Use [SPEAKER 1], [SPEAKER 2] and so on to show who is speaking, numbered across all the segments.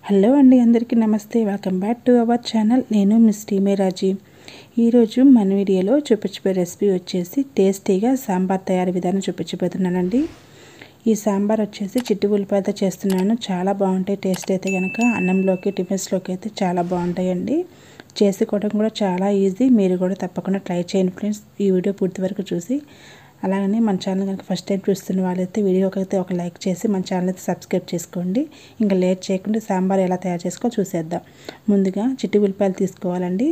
[SPEAKER 1] Hello అండి, అందరికీ నమస్తే. Welcome back to our channel. నేను మిస్ టీమేరాజీ. ఈరోజు మన వీడియోలో చూపించబోయే రెసిపీ వచ్చేసి టేస్టీగా సాంబార్ తయారీ విధానం చూపించబోతున్నానండి. ఈ సాంబార్ వచ్చేసి చిట్టి ఉల్లిపాయతో చేస్తున్నాను. చాలా బాగుంటాయి. టేస్ట్ అయితే కనుక అన్నంలోకి, టిఫిన్స్లోకి అయితే చాలా బాగుంటాయండి. చేసుకోవడం కూడా చాలా ఈజీ. మీరు కూడా తప్పకుండా ట్రై చేయండి ఫ్రెండ్స్. ఈ వీడియో పూర్తి వరకు చూసి అలాగనే మన ఛానల్ కనుక ఫస్ట్ టైం చూస్తున్న వాళ్ళైతే వీడియోకైతే ఒక లైక్ చేసి మన ఛానల్ అయితే సబ్స్క్రైబ్ చేసుకోండి. ఇంకా లేట్ చేయకుండా సాంబార్ ఎలా తయారు చేసుకో చూసేద్దాం. ముందుగా చిట్టి ఉల్లిపాయలు తీసుకోవాలండి.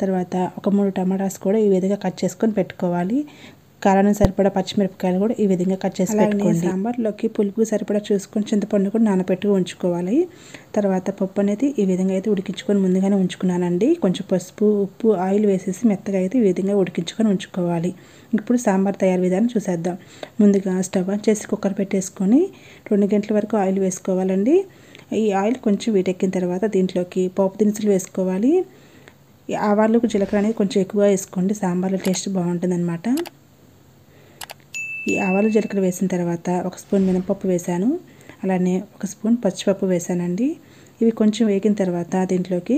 [SPEAKER 1] తర్వాత ఒక 3 టమాటాస్ కూడా ఈ విధంగా కట్ చేసుకొని పెట్టుకోవాలి. కారానికి సరిపడా పచ్చిమిరపకాయలు కూడా ఈ విధంగా కట్ చేసి పెట్టుకోండి. సాంబార్లోకి పులుపు సరిపడా చూసుకొని చింతపండు కూడా నానబెట్టుకు ఉంచుకోవాలి. తర్వాత పప్పు అనేది ఈ విధంగా అయితే ఉడికించుకొని ముందుగానే ఉంచుకున్నానండి. కొంచెం పసుపు, ఉప్పు, ఆయిల్ వేసేసి మెత్తగా అయితే ఈ విధంగా ఉడికించుకొని ఉంచుకోవాలి. ఇప్పుడు సాంబార్ తయారు విధానం చూసేద్దాం. ముందుగా స్టవ్ ఆన్ చేసి కుక్కర్ పెట్టేసుకొని 2 గంటల వరకు ఆయిల్ వేసుకోవాలండి. ఈ ఆయిల్ కొంచెం వీటెక్కిన తర్వాత దీంట్లోకి పోపు దినుసులు వేసుకోవాలి. ఆవాలు, జీలకర్ర అనేది కొంచెం ఎక్కువ వేసుకోండి. సాంబార్లో టేస్ట్ బాగుంటుందన్నమాట. ఈ ఆవాలు, జీలకర్ర వేసిన తర్వాత 1 స్పూన్ మినపప్పు వేసాను. అలానే 1 స్పూన్ పచ్చిపప్పు వేసానండి. ఇవి కొంచెం వేగిన తర్వాత దీంట్లోకి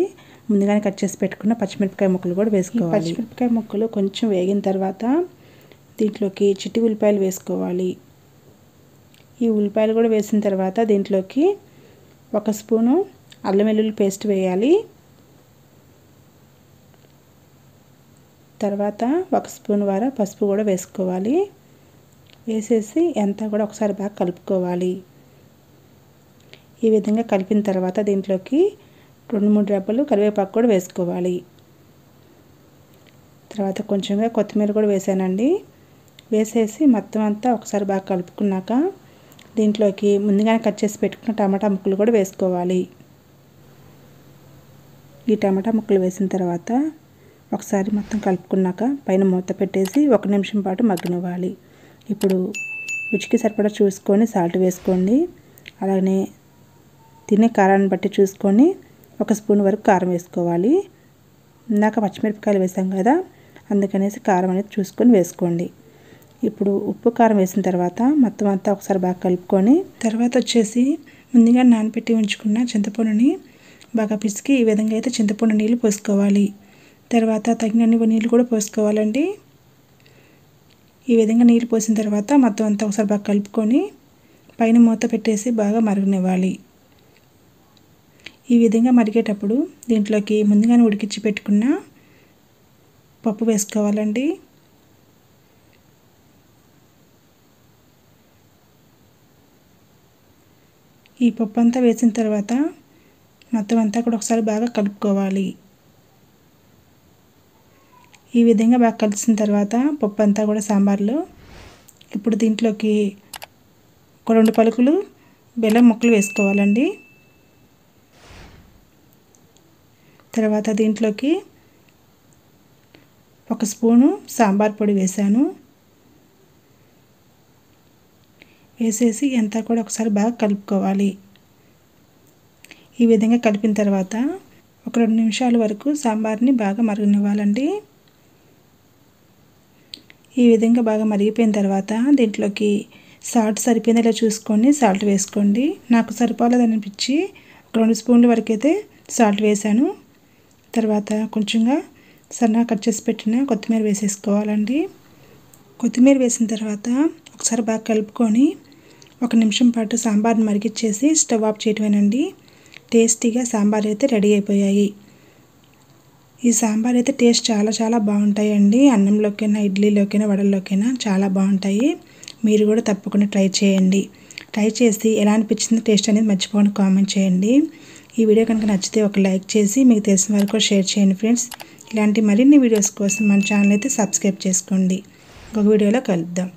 [SPEAKER 1] ముందుగానే కట్ చేసి పెట్టుకున్న పచ్చిమిరపకాయ ముక్కలు కూడా వేసుకోవాలి. పచ్చిమిరపకాయ ముక్కలు కొంచెం వేగిన తర్వాత దీంట్లోకి చిట్టి ఉల్లిపాయలు వేసుకోవాలి. ఈ ఉల్లిపాయలు కూడా వేసిన తర్వాత దీంట్లోకి 1 స్పూను అల్లం వెల్లుల్లి పేస్ట్ వేయాలి. తర్వాత 1 స్పూన్ వరకు పసుపు కూడా వేసుకోవాలి. వేసేసి అంతా కూడా ఒకసారి బాగా కలుపుకోవాలి. ఈ విధంగా కలిపిన తర్వాత దీంట్లోకి 2-3 రెబ్బలు కరివేపాకు కూడా వేసుకోవాలి. తర్వాత కొంచెంగా కొత్తిమీర కూడా వేసానండి. వేసేసి మొత్తం అంతా ఒకసారి బాగా కలుపుకున్నాక దీంట్లోకి ముందుగానే కట్ చేసి పెట్టుకున్న టమాటా ముక్కలు కూడా వేసుకోవాలి. ఈ టమాటా ముక్కలు వేసిన తర్వాత ఒకసారి మొత్తం కలుపుకున్నాక పైన మూత పెట్టేసి 1 నిమిషం పాటు మగ్గనివ్వాలి. ఇప్పుడు రుచికి సరిపడా చూసుకొని సాల్ట్ వేసుకోండి. అలాగే తినే కారాన్ని బట్టి చూసుకొని 1 స్పూన్ వరకు కారం వేసుకోవాలి. ఇందాక పచ్చిమిరపకాయలు వేసాం కదా, అందుకనేసి కారం అనేది చూసుకొని వేసుకోండి. ఇప్పుడు ఉప్పు, కారం వేసిన తర్వాత మొత్తం అంతా ఒకసారి బాగా కలుపుకొని తర్వాత వచ్చేసి ముందుగా నానబెట్టి ఉంచుకున్న చింతపండుని బాగా పిసికి ఈ విధంగా అయితే చింతపండు నీళ్ళు పోసుకోవాలి. తర్వాత తగినన్ని నీళ్ళు కూడా పోసుకోవాలండి. ఈ విధంగా నీళ్ళు పోసిన తర్వాత మొత్తం అంతా ఒకసారి బాగా కలుపుకొని పైన మూత పెట్టేసి బాగా మరగనివ్వాలి. ఈ విధంగా మరిగేటప్పుడు దీంట్లోకి ముందుగానే ఉడికించి పెట్టుకున్న పప్పు వేసుకోవాలండి. ఈ పప్పు అంతా వేసిన తర్వాత మొత్తం అంతా కూడా ఒకసారి బాగా కలుపుకోవాలి. ఈ విధంగా బాగా కలిసిన తర్వాత పప్పు అంతా కూడా సాంబార్లో ఇప్పుడు దీంట్లోకి 2 పలుకులు బెల్లం ముక్కలు వేసుకోవాలండి. తర్వాత దీంట్లోకి 1 స్పూను సాంబార్ పొడి వేసాను. వేసేసి అంతా కూడా ఒకసారి బాగా కలుపుకోవాలి. ఈ విధంగా కలిపిన తర్వాత ఒక 2 నిమిషాల వరకు సాంబార్ని బాగా మరగనివ్వాలండి. ఈ విధంగా బాగా మరిగిపోయిన తర్వాత దీంట్లోకి సాల్ట్ సరిపోయిందా చూసుకొని సాల్ట్ వేసుకోండి. నాకు సరిపోలేదనిపించి 2 స్పూన్ల వరకు అయితే సాల్ట్ వేసాను. తర్వాత కొంచెంగా సన్నగా కట్ చేసి పెట్టిన కొత్తిమీర వేసేసుకోవాలండి. కొత్తిమీర వేసిన తర్వాత ఒకసారి బాగా కలుపుకొని 1 నిమిషం పాటు సాంబార్ని మరిగిచ్చేసి స్టవ్ ఆఫ్ చేయటమేనండి. టేస్టీగా సాంబార్ అయితే రెడీ అయిపోయాయి. ఈ సాంబార్ అయితే టేస్ట్ చాలా బాగుంటాయండి. అన్నంలోకైనా, ఇడ్లీలోకైనా, వడల్లోకైనా చాలా బాగుంటాయి. మీరు కూడా తప్పకుండా ట్రై చేయండి. ట్రై చేసి ఎలా అనిపించిందో టేస్ట్ అనేది మర్చిపోకుండా కామెంట్ చేయండి. ఈ వీడియో కనుక నచ్చితే ఒక లైక్ చేసి మీకు తెలిసిన వరకు షేర్ చేయండి ఫ్రెండ్స్. ఇలాంటి మరిన్ని వీడియోస్ కోసం మన ఛానల్ అయితే సబ్స్క్రైబ్ చేసుకోండి. ఇంకొక వీడియోలో కలుద్దాం.